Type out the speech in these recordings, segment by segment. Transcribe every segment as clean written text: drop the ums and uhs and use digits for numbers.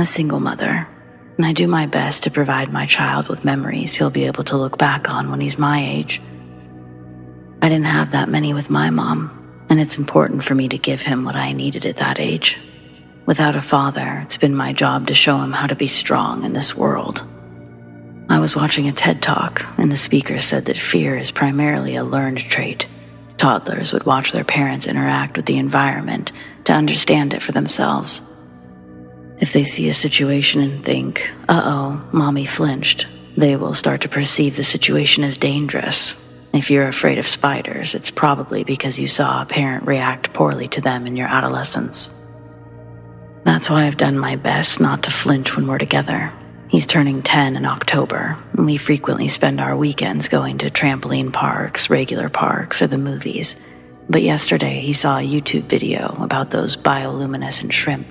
a single mother, and I do my best to provide my child with memories he'll be able to look back on when he's my age. I didn't have that many with my mom, and it's important for me to give him what I needed at that age. Without a father, it's been my job to show him how to be strong in this world. I was watching a TED Talk, and the speaker said that fear is primarily a learned trait. Toddlers would watch their parents interact with the environment to understand it for themselves. If they see a situation and think, "Uh-oh, mommy flinched," they will start to perceive the situation as dangerous. If you're afraid of spiders, it's probably because you saw a parent react poorly to them in your adolescence. That's why I've done my best not to flinch when we're together. He's turning 10 in October, and we frequently spend our weekends going to trampoline parks, regular parks, or the movies. But yesterday he saw a YouTube video about those bioluminescent shrimp.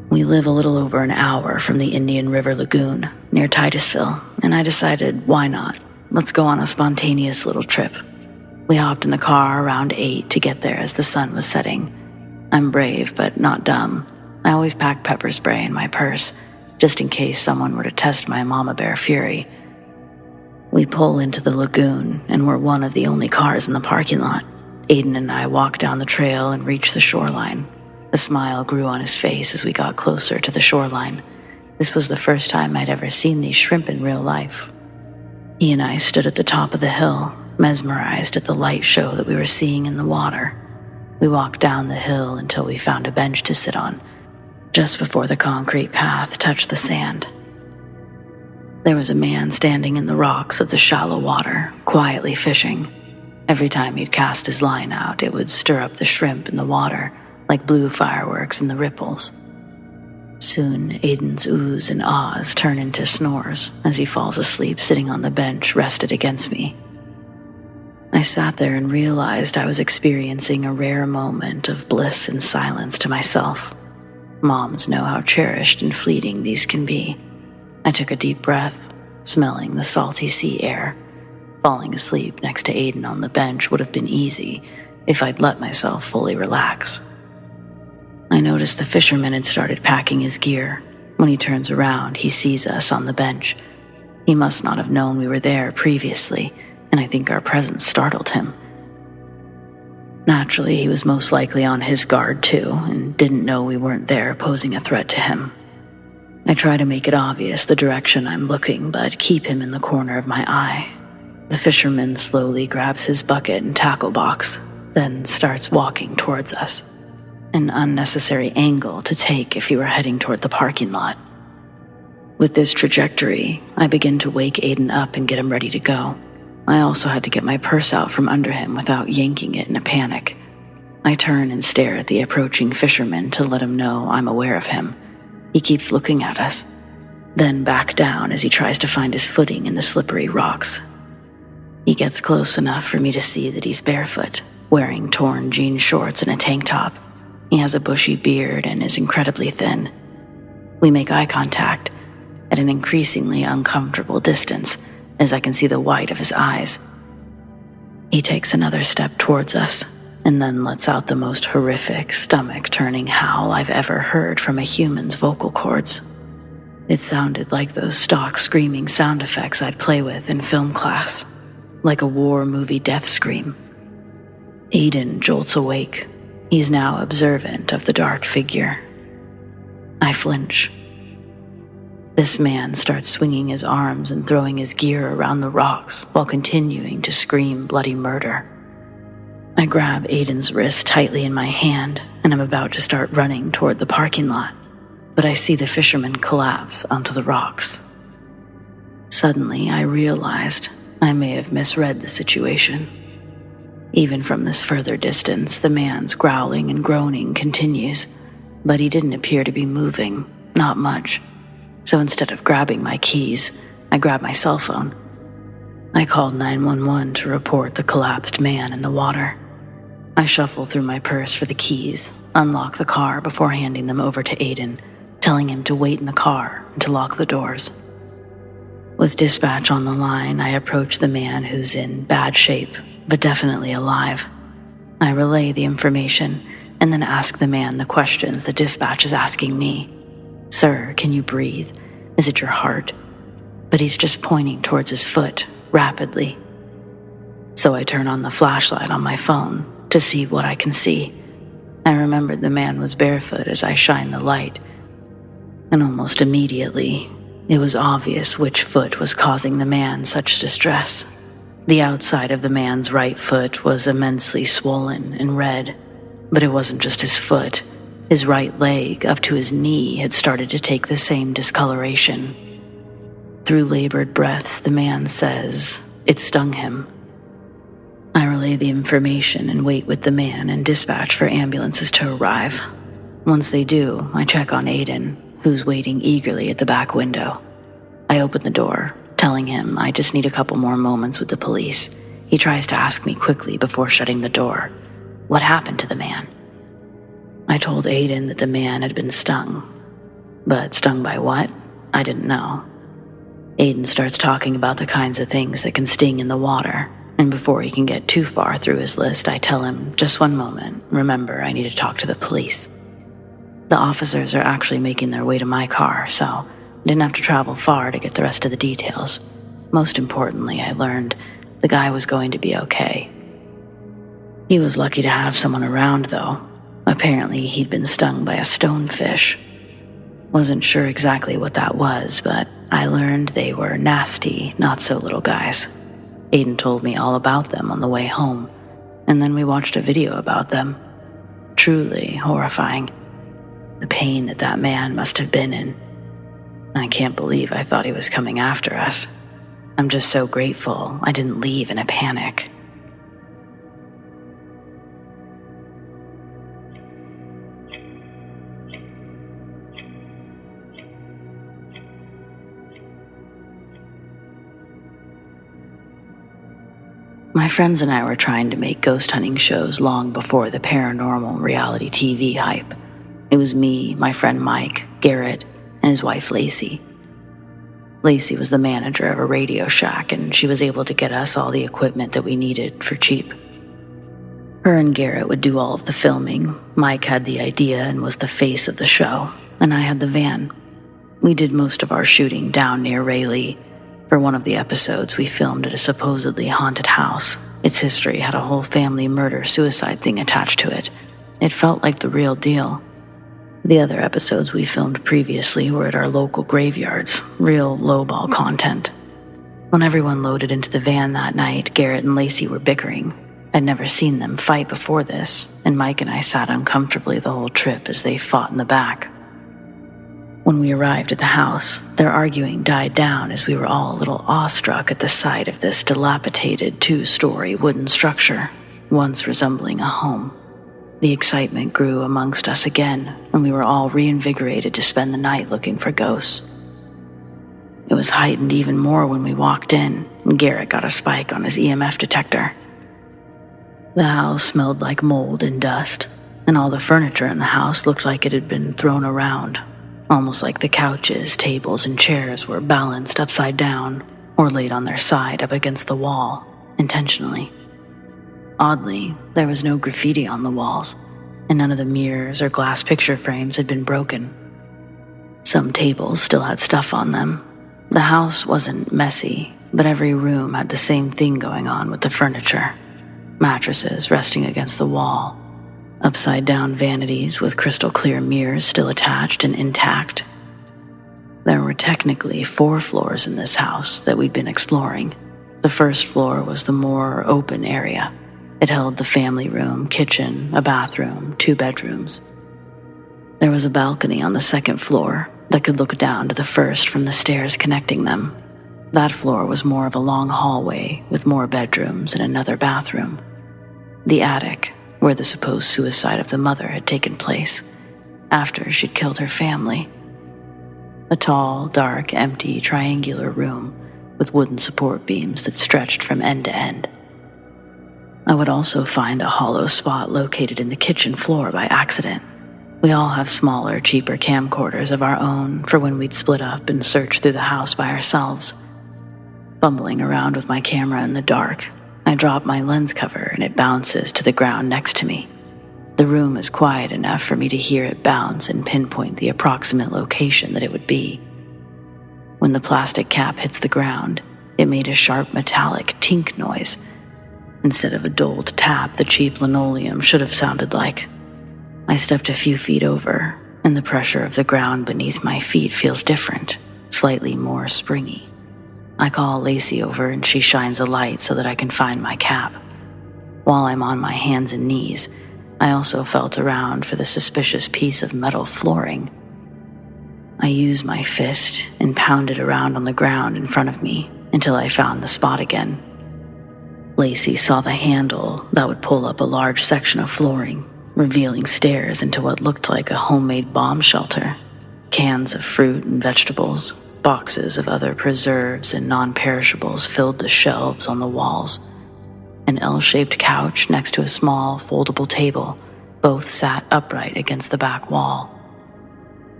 We live a little over an hour from the Indian River Lagoon, near Titusville, and I decided, why not? Let's go on a spontaneous little trip. We hopped in the car around 8 to get there as the sun was setting. I'm brave, but not dumb. I always pack pepper spray in my purse, just in case someone were to test my mama bear fury. We pull into the lagoon, and we're one of the only cars in the parking lot. Aiden and I walk down the trail and reach the shoreline. A smile grew on his face as we got closer to the shoreline. This was the first time I'd ever seen these shrimp in real life. He and I stood at the top of the hill, mesmerized at the light show that we were seeing in the water. We walked down the hill until we found a bench to sit on, just before the concrete path touched the sand. There was a man standing in the rocks of the shallow water, quietly fishing. Every time he'd cast his line out, it would stir up the shrimp in the water, like blue fireworks in the ripples. Soon, Aiden's oohs and ahs turn into snores as he falls asleep sitting on the bench rested against me. I sat there and realized I was experiencing a rare moment of bliss and silence to myself. Moms know how cherished and fleeting these can be. I took a deep breath, smelling the salty sea air. Falling asleep next to Aiden on the bench would have been easy if I'd let myself fully relax. I noticed the fisherman had started packing his gear. When he turns around, he sees us on the bench. He must not have known we were there previously, and I think our presence startled him. Naturally, he was most likely on his guard too, and didn't know we weren't there posing a threat to him. I try to make it obvious the direction I'm looking, but keep him in the corner of my eye. The fisherman slowly grabs his bucket and tackle box, then starts walking towards us. An unnecessary angle to take if he were heading toward the parking lot. With this trajectory, I begin to wake Aiden up and get him ready to go. I also had to get my purse out from under him without yanking it in a panic. I turn and stare at the approaching fisherman to let him know I'm aware of him. He keeps looking at us, then back down as he tries to find his footing in the slippery rocks. He gets close enough for me to see that he's barefoot, wearing torn jean shorts and a tank top. He has a bushy beard and is incredibly thin. We make eye contact at an increasingly uncomfortable distance as I can see the white of his eyes. He takes another step towards us and then lets out the most horrific, stomach-turning howl I've ever heard from a human's vocal cords. It sounded like those stock screaming sound effects I'd play with in film class, like a war movie death scream. Aiden jolts awake. He's now observant of the dark figure. I flinch. This man starts swinging his arms and throwing his gear around the rocks while continuing to scream bloody murder. I grab Aiden's wrist tightly in my hand and I'm about to start running toward the parking lot, but I see the fisherman collapse onto the rocks. Suddenly, I realized I may have misread the situation. Even from this further distance, the man's growling and groaning continues, but he didn't appear to be moving, not much. So instead of grabbing my keys, I grabbed my cell phone. I called 911 to report the collapsed man in the water. I shuffle through my purse for the keys, unlock the car before handing them over to Aiden, telling him to wait in the car and to lock the doors. With dispatch on the line, I approach the man who's in bad shape, but definitely alive. I relay the information and then ask the man the questions the dispatch is asking me. "Sir, can you breathe? Is it your heart?" But he's just pointing towards his foot, rapidly. So I turn on the flashlight on my phone to see what I can see. I remembered the man was barefoot as I shined the light, and almost immediately, it was obvious which foot was causing the man such distress. The outside of the man's right foot was immensely swollen and red, but it wasn't just his foot. His right leg up to his knee had started to take the same discoloration. Through labored breaths, the man says it stung him. I relay the information and wait with the man and dispatch for ambulances to arrive. Once they do, I check on Aiden, who's waiting eagerly at the back window. I open the door, telling him I just need a couple more moments with the police. He tries to ask me quickly before shutting the door, what happened to the man? I told Aiden that the man had been stung. But stung by what? I didn't know. Aiden starts talking about the kinds of things that can sting in the water, and before he can get too far through his list, I tell him, just one moment, remember, I need to talk to the police. The officers are actually making their way to my car, so I didn't have to travel far to get the rest of the details. Most importantly, I learned the guy was going to be okay. He was lucky to have someone around, though. Apparently, he'd been stung by a stonefish. Wasn't sure exactly what that was, but I learned they were nasty, not-so-little guys. Aiden told me all about them on the way home, and then we watched a video about them. Truly horrifying. The pain that man must have been in. I can't believe I thought he was coming after us. I'm just so grateful I didn't leave in a panic. My friends and I were trying to make ghost hunting shows long before the paranormal reality TV hype. It was me, my friend Mike, Garrett, and his wife Lacey. Lacey was the manager of a Radio Shack, and she was able to get us all the equipment that we needed for cheap. Her and Garrett would do all of the filming. Mike had the idea and was the face of the show, and I had the van. We did most of our shooting down near Rayleigh. For one of the episodes, we filmed at a supposedly haunted house. Its history had a whole family murder-suicide thing attached to it. It felt like the real deal. The other episodes we filmed previously were at our local graveyards, real lowball content. When everyone loaded into the van that night, Garrett and Lacey were bickering. I'd never seen them fight before this, and Mike and I sat uncomfortably the whole trip as they fought in the back. When we arrived at the house, their arguing died down as we were all a little awestruck at the sight of this dilapidated 2-story wooden structure, once resembling a home. The excitement grew amongst us again, and we were all reinvigorated to spend the night looking for ghosts. It was heightened even more when we walked in, and Garrett got a spike on his EMF detector. The house smelled like mold and dust, and all the furniture in the house looked like it had been thrown around, almost like the couches, tables, and chairs were balanced upside down or laid on their side up against the wall, intentionally. Oddly, there was no graffiti on the walls, and none of the mirrors or glass picture frames had been broken. Some tables still had stuff on them. The house wasn't messy, but every room had the same thing going on with the furniture. Mattresses resting against the wall, upside-down vanities with crystal-clear mirrors still attached and intact. There were technically 4 floors in this house that we'd been exploring. The first floor was the more open area. It held the family room, kitchen, a bathroom, 2 bedrooms. There was a balcony on the second floor that could look down to the first from the stairs connecting them. That floor was more of a long hallway with more bedrooms and another bathroom. The attic, where the supposed suicide of the mother had taken place, after she'd killed her family. A tall, dark, empty, triangular room with wooden support beams that stretched from end to end. I would also find a hollow spot located in the kitchen floor by accident. We all have smaller, cheaper camcorders of our own for when we'd split up and search through the house by ourselves. Fumbling around with my camera in the dark, I drop my lens cover and it bounces to the ground next to me. The room is quiet enough for me to hear it bounce and pinpoint the approximate location that it would be. When the plastic cap hits the ground, it made a sharp metallic tink noise, instead of a dulled tap the cheap linoleum should have sounded like. I stepped a few feet over, and the pressure of the ground beneath my feet feels different, slightly more springy. I call Lacey over and she shines a light so that I can find my cap. While I'm on my hands and knees, I also felt around for the suspicious piece of metal flooring. I used my fist and pounded around on the ground in front of me until I found the spot again. Lacey saw the handle that would pull up a large section of flooring, revealing stairs into what looked like a homemade bomb shelter. Cans of fruit and vegetables, boxes of other preserves and non-perishables filled the shelves on the walls. An L-shaped couch next to a small, foldable table, both sat upright against the back wall.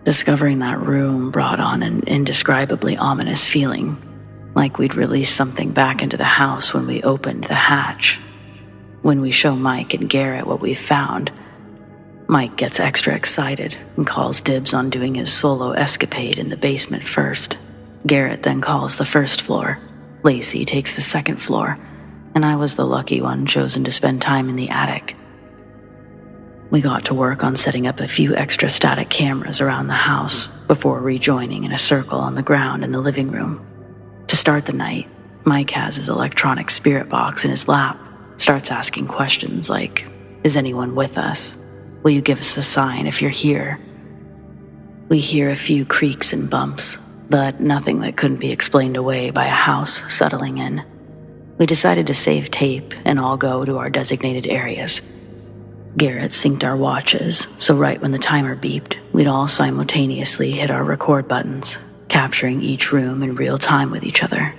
Discovering that room brought on an indescribably ominous feeling, like we'd released something back into the house when we opened the hatch. When we show Mike and Garrett what we've found, Mike gets extra excited and calls dibs on doing his solo escapade in the basement first. Garrett then calls the first floor. Lacey takes the second floor, and I was the lucky one chosen to spend time in the attic. We got to work on setting up a few extra static cameras around the house before rejoining in a circle on the ground in the living room. To start the night, Mike has his electronic spirit box in his lap, starts asking questions like, "Is anyone with us? Will you give us a sign if you're here?" We hear a few creaks and bumps, but nothing that couldn't be explained away by a house settling in. We decided to save tape and all go to our designated areas. Garrett synced our watches, so right when the timer beeped, we'd all simultaneously hit our record buttons, capturing each room in real time with each other.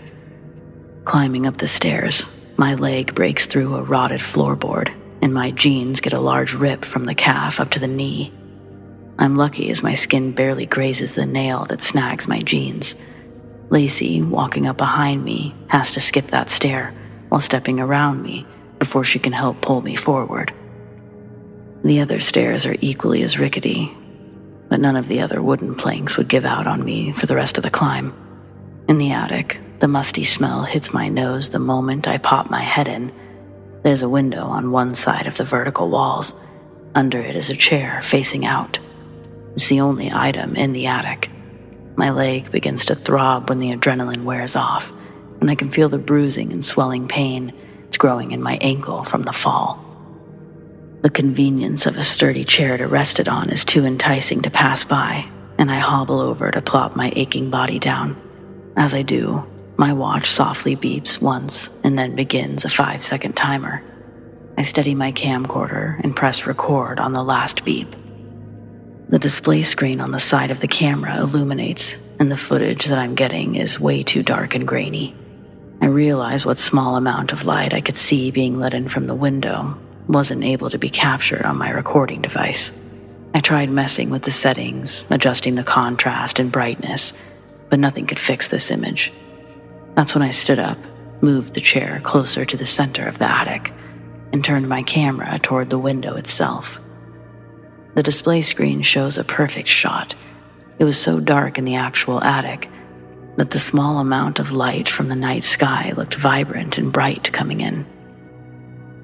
Climbing up the stairs, my leg breaks through a rotted floorboard, and my jeans get a large rip from the calf up to the knee. I'm lucky as my skin barely grazes the nail that snags my jeans. Lacey, walking up behind me, has to skip that stair while stepping around me before she can help pull me forward. The other stairs are equally as rickety, but none of the other wooden planks would give out on me for the rest of the climb. In the attic, the musty smell hits my nose the moment I pop my head in. There's a window on one side of the vertical walls. Under it is a chair facing out. It's the only item in the attic. My leg begins to throb when the adrenaline wears off, and I can feel the bruising and swelling pain. It's growing in my ankle from the fall. The convenience of a sturdy chair to rest it on is too enticing to pass by, and I hobble over to plop my aching body down. As I do, my watch softly beeps once and then begins a 5-second timer. I steady my camcorder and press record on the last beep. The display screen on the side of the camera illuminates, and the footage that I'm getting is way too dark and grainy. I realize what small amount of light I could see being let in from the window wasn't able to be captured on my recording device. I tried messing with the settings, adjusting the contrast and brightness, but nothing could fix this image. That's when I stood up, moved the chair closer to the center of the attic, and turned my camera toward the window itself. The display screen shows a perfect shot. It was so dark in the actual attic that the small amount of light from the night sky looked vibrant and bright coming in.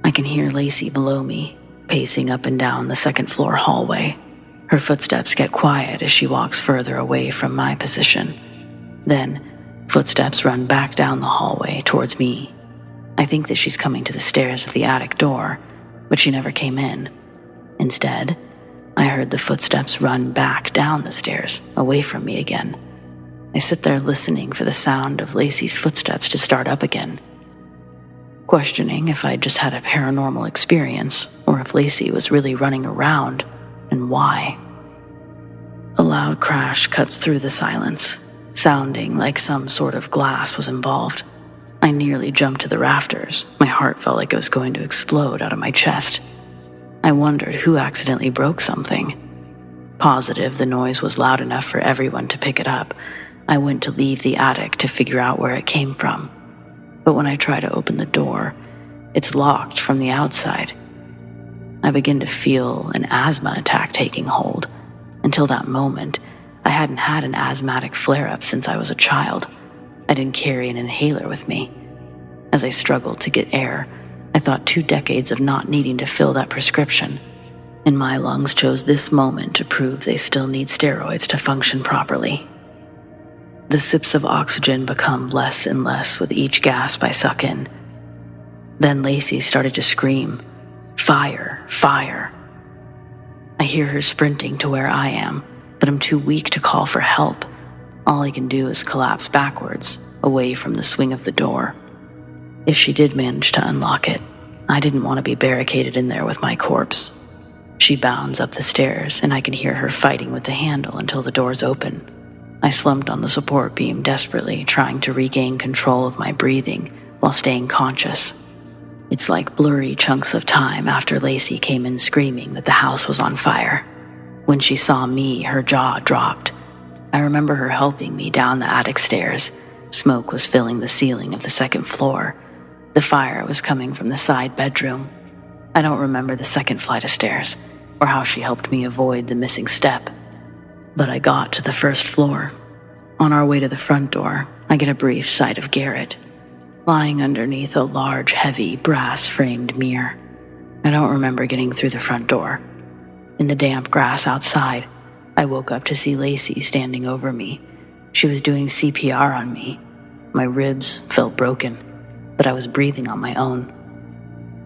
I can hear Lacey below me, pacing up and down the second floor hallway. Her footsteps get quiet as she walks further away from my position. Then, footsteps run back down the hallway towards me. I think that she's coming to the stairs of the attic door, but she never came in. Instead, I heard the footsteps run back down the stairs, away from me again. I sit there listening for the sound of Lacey's footsteps to start up again, questioning if I'd just had a paranormal experience or if Lacey was really running around and why. A loud crash cuts through the silence, sounding like some sort of glass was involved. I nearly jumped to the rafters. My heart felt like it was going to explode out of my chest. I wondered who accidentally broke something. Positive the noise was loud enough for everyone to pick it up, I went to leave the attic to figure out where it came from. But when I try to open the door, it's locked from the outside. I began to feel an asthma attack taking hold. Until that moment, I hadn't had an asthmatic flare-up since I was a child. I didn't carry an inhaler with me. As I struggled to get air, I thought 2 decades of not needing to fill that prescription, and my lungs chose this moment to prove they still need steroids to function properly. The sips of oxygen become less and less with each gasp I suck in. Then Lacey started to scream, "Fire, fire." I hear her sprinting to where I am, but I'm too weak to call for help. All I can do is collapse backwards, away from the swing of the door. If she did manage to unlock it, I didn't want to be barricaded in there with my corpse. She bounds up the stairs, and I can hear her fighting with the handle until the doors open. I slumped on the support beam desperately, trying to regain control of my breathing while staying conscious. It's like blurry chunks of time after Lacey came in screaming that the house was on fire. When she saw me, her jaw dropped. I remember her helping me down the attic stairs. Smoke was filling the ceiling of the 2nd floor. The fire was coming from the side bedroom. I don't remember the 2nd flight of stairs, or how she helped me avoid the missing step. But I got to the 1st floor. On our way to the front door, I get a brief sight of Garrett, lying underneath a large, heavy, brass-framed mirror. I don't remember getting through the front door. In the damp grass outside, I woke up to see Lacey standing over me. She was doing CPR on me. My ribs felt broken, but I was breathing on my own.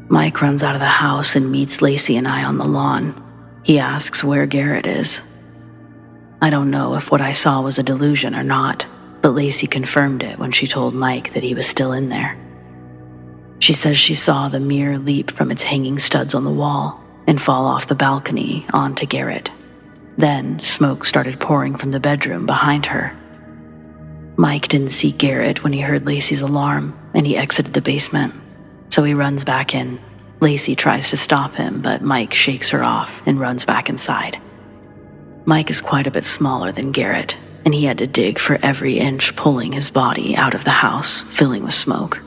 Mike runs out of the house and meets Lacey and I on the lawn. He asks where Garrett is. I don't know if what I saw was a delusion or not, but Lacey confirmed it when she told Mike that he was still in there. She says she saw the mirror leap from its hanging studs on the wall and fall off the balcony onto Garrett. Then smoke started pouring from the bedroom behind her. Mike didn't see Garrett when he heard Lacey's alarm, and he exited the basement. So he runs back in. Lacey tries to stop him, but Mike shakes her off and runs back inside. Mike is quite a bit smaller than Garrett, and he had to dig for every inch, pulling his body out of the house, filling with smoke.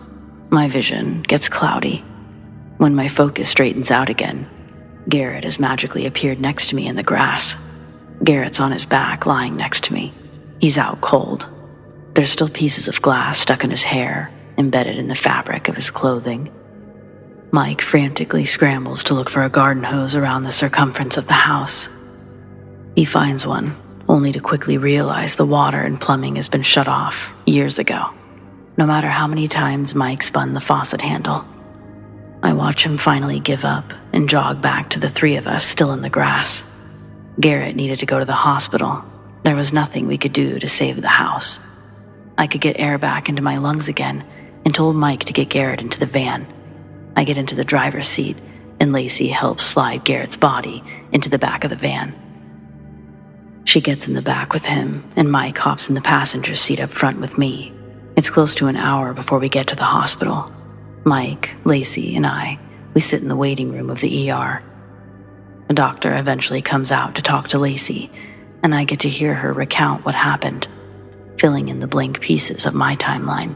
My vision gets cloudy. When my focus straightens out again, Garrett has magically appeared next to me in the grass. Garrett's on his back, lying next to me. He's out cold. There's still pieces of glass stuck in his hair, embedded in the fabric of his clothing. Mike frantically scrambles to look for a garden hose around the circumference of the house. He finds one, only to quickly realize the water and plumbing has been shut off years ago, no matter how many times Mike spun the faucet handle. I watch him finally give up and jog back to the 3 of us still in the grass. Garrett needed to go to the hospital. There was nothing we could do to save the house. I could get air back into my lungs again and told Mike to get Garrett into the van. I get into the driver's seat, and Lacey helps slide Garrett's body into the back of the van. She gets in the back with him, and Mike hops in the passenger seat up front with me. It's close to an hour before we get to the hospital. Mike, Lacey, and we sit in the waiting room of the ER. A doctor eventually comes out to talk to Lacey, and I get to hear her recount what happened, filling in the blank pieces of my timeline.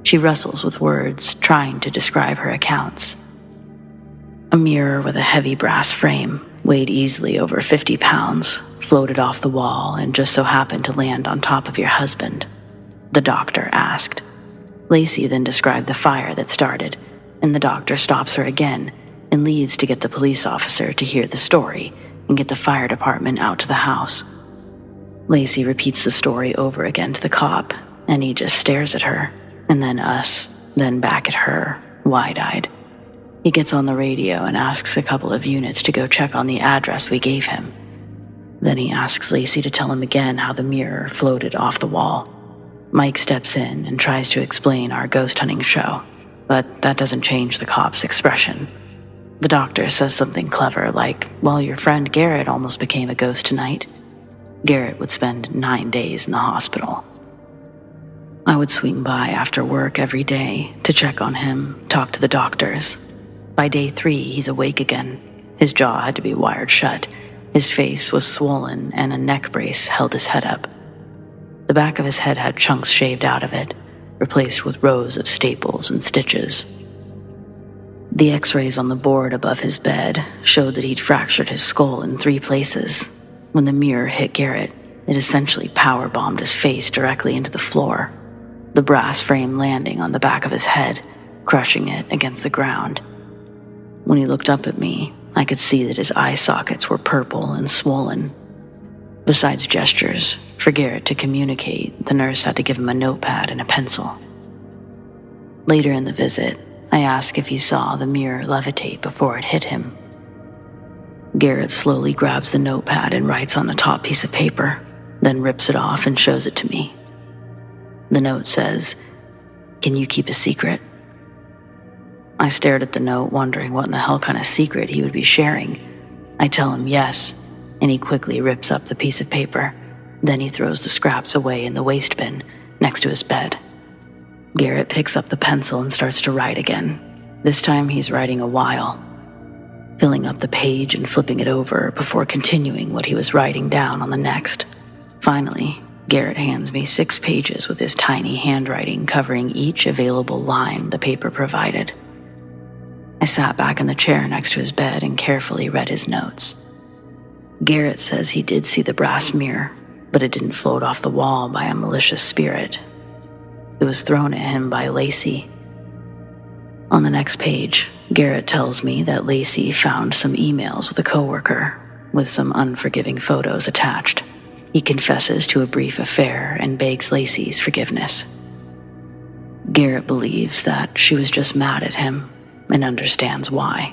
She wrestles with words, trying to describe her accounts. A mirror with a heavy brass frame, weighed easily over 50 pounds, floated off the wall and just so happened to land on top of your husband, the doctor asked. Lacey then described the fire that started, and the doctor stops her again and leaves to get the police officer to hear the story and get the fire department out to the house. Lacey repeats the story over again to the cop, and he just stares at her, and then us, then back at her, wide-eyed. He gets on the radio and asks a couple of units to go check on the address we gave him. Then he asks Lacey to tell him again how the mirror floated off the wall. Mike steps in and tries to explain our ghost hunting show, but that doesn't change the cop's expression. The doctor says something clever like, "Well, your friend Garrett almost became a ghost tonight." Garrett would spend 9 days in the hospital. I would swing by after work every day to check on him, talk to the doctors. By day 3, he's awake again. His jaw had to be wired shut. His face was swollen and a neck brace held his head up. The back of his head had chunks shaved out of it, replaced with rows of staples and stitches. The x-rays on the board above his bed showed that he'd fractured his skull in 3 places. When the mirror hit Garrett, it essentially power-bombed his face directly into the floor, the brass frame landing on the back of his head, crushing it against the ground. When he looked up at me, I could see that his eye sockets were purple and swollen. Besides gestures, for Garrett to communicate, the nurse had to give him a notepad and a pencil. Later in the visit, I asked if he saw the mirror levitate before it hit him. Garrett slowly grabs the notepad and writes on the top piece of paper, then rips it off and shows it to me. The note says, "Can you keep a secret?" I stared at the note, wondering what in the hell kind of secret he would be sharing. I tell him yes, and he quickly rips up the piece of paper. Then he throws the scraps away in the waste bin next to his bed. Garrett picks up the pencil and starts to write again. This time he's writing a while, filling up the page and flipping it over before continuing what he was writing down on the next. Finally, Garrett hands me 6 pages with his tiny handwriting covering each available line the paper provided. I sat back in the chair next to his bed and carefully read his notes. Garrett says he did see the brass mirror, but it didn't float off the wall by a malicious spirit. It was thrown at him by Lacey. On the next page, Garrett tells me that Lacey found some emails with a coworker, with some unforgiving photos attached. He confesses to a brief affair and begs Lacey's forgiveness. Garrett believes that she was just mad at him and understands why.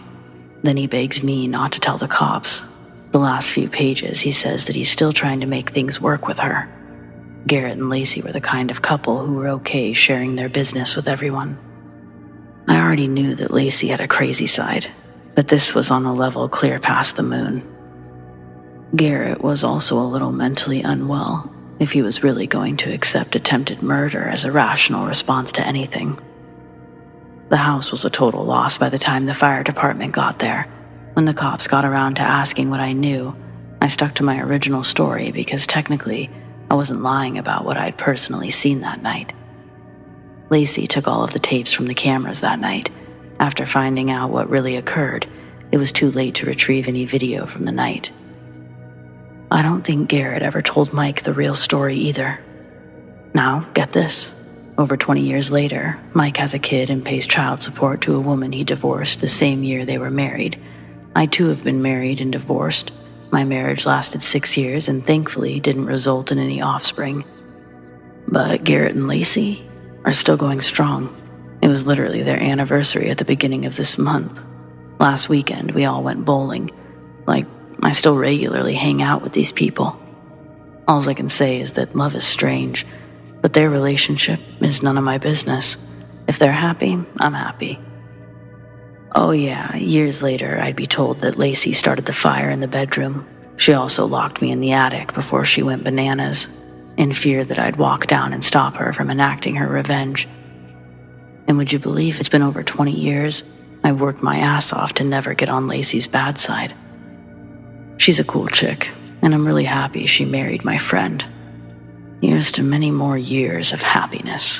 Then he begs me not to tell the cops. The last few pages, he says that he's still trying to make things work with her. Garrett and Lacey were the kind of couple who were okay sharing their business with everyone. I already knew that Lacey had a crazy side, but this was on a level clear past the moon. Garrett was also a little mentally unwell if he was really going to accept attempted murder as a rational response to anything. The house was a total loss by the time the fire department got there. When the cops got around to asking what I knew, I stuck to my original story because technically I wasn't lying about what I'd personally seen that night. Lacey took all of the tapes from the cameras that night. After finding out what really occurred, it was too late to retrieve any video from the night. I don't think Garrett ever told Mike the real story either. Now, get this. Over 20 years later, Mike has a kid and pays child support to a woman he divorced the same year they were married. I too have been married and divorced. My marriage lasted 6 years and thankfully didn't result in any offspring. But Garrett and Lacey are still going strong. It was literally their anniversary at the beginning of this month. Last weekend, we all went bowling. I still regularly hang out with these people. All I can say is that love is strange, but their relationship is none of my business. If they're happy, I'm happy. Oh yeah, years later, I'd be told that Lacey started the fire in the bedroom. She also locked me in the attic before she went bananas, in fear that I'd walk down and stop her from enacting her revenge. And would you believe it's been over 20 years? I've worked my ass off to never get on Lacey's bad side. She's a cool chick, and I'm really happy she married my friend. Here's to many more years of happiness.